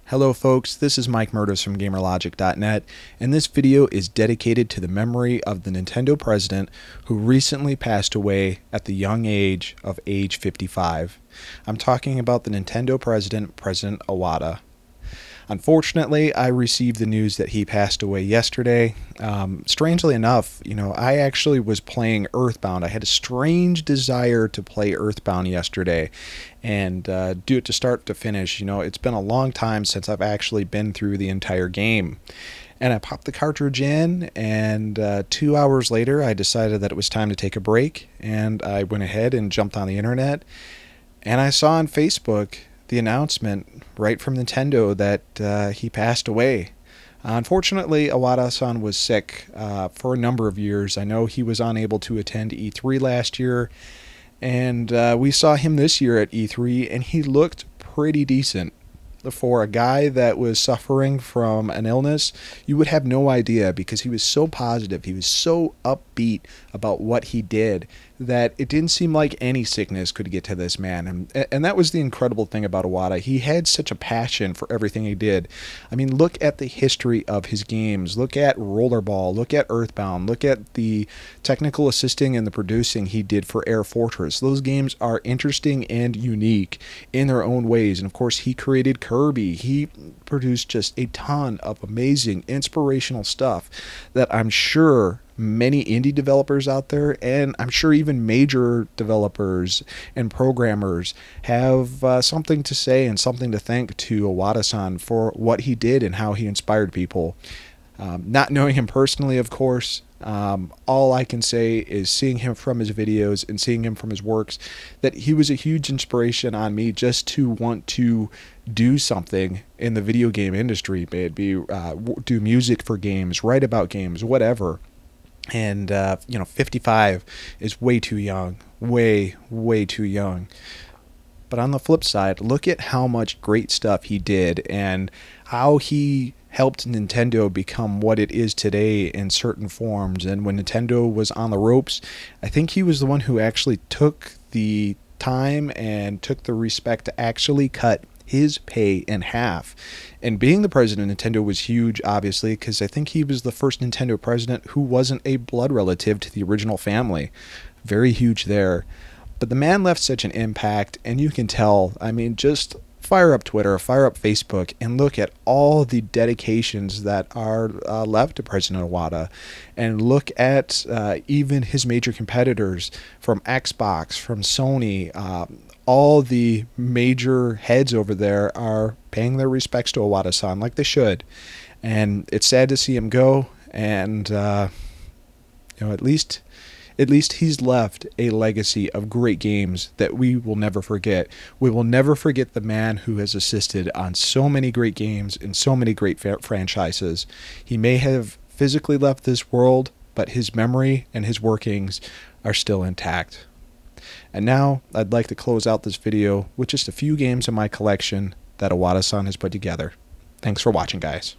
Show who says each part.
Speaker 1: Hello folks, this is Mike Murders from GamerLogic.net, and this video is dedicated to the memory of the Nintendo president who recently passed away at the young age of age 55. I'm talking about the Nintendo president, President Iwata. Unfortunately, I received the news that he passed away yesterday. Strangely enough, I actually was playing Earthbound. I had a strange desire to play Earthbound yesterday and do it to start to finish. It's been a long time since I've actually been through the entire game. And I popped the cartridge in, and 2 hours later, I decided that it was time to take a break, and I went ahead and jumped on the internet, and I saw on Facebook the announcement right from Nintendo that he passed away. Unfortunately, Iwata-san was sick for a number of years. I know he was unable to attend E3 last year, and we saw him this year at E3, and he looked pretty decent. For a guy that was suffering from an illness, you would have no idea, because he was so positive, he was so upbeat about what he did, that it didn't seem like any sickness could get to this man. And that was the incredible thing about Iwata. He had such a passion for everything he did. I mean, look at the history of his games. Look at Rollerball. Look at Earthbound. Look at the technical assisting and the producing he did for Air Fortress. Those games are interesting and unique in their own ways. And of course, he created Kirby. He produced just a ton of amazing, inspirational stuff that I'm sure many indie developers out there, and I'm sure even major developers and programmers, have something to say and something to thank to Iwata-san for what he did and how he inspired people. Not knowing him personally, of course, all I can say is seeing him from his videos and seeing him from his works, that he was a huge inspiration on me just to want to do something in the video game industry, may it be do music for games, write about games, whatever. And 55 is way too young, way too young. But on the flip side, look at how much great stuff he did and how he helped Nintendo become what it is today in certain forms. And when Nintendo was on the ropes, I think he was the one who actually took the time and took the respect to actually cut his pay in half. And being the president of Nintendo was huge, obviously, because I think he was the first Nintendo president who wasn't a blood relative to the original family. Very huge there. But the man left such an impact, and you can tell. I mean, just fire up Twitter, fire up Facebook, and look at all the dedications that are left to President Iwata, and look at even his major competitors from Xbox, from Sony. All the major heads over there are paying their respects to Iwata-san like they should. And it's sad to see him go, and at least he's left a legacy of great games that we will never forget. We will never forget the man who has assisted on so many great games and so many great franchises. He may have physically left this world, but his memory and his workings are still intact. And now I'd like to close out this video with just a few games in my collection that Iwata-san has put together. Thanks for watching, guys.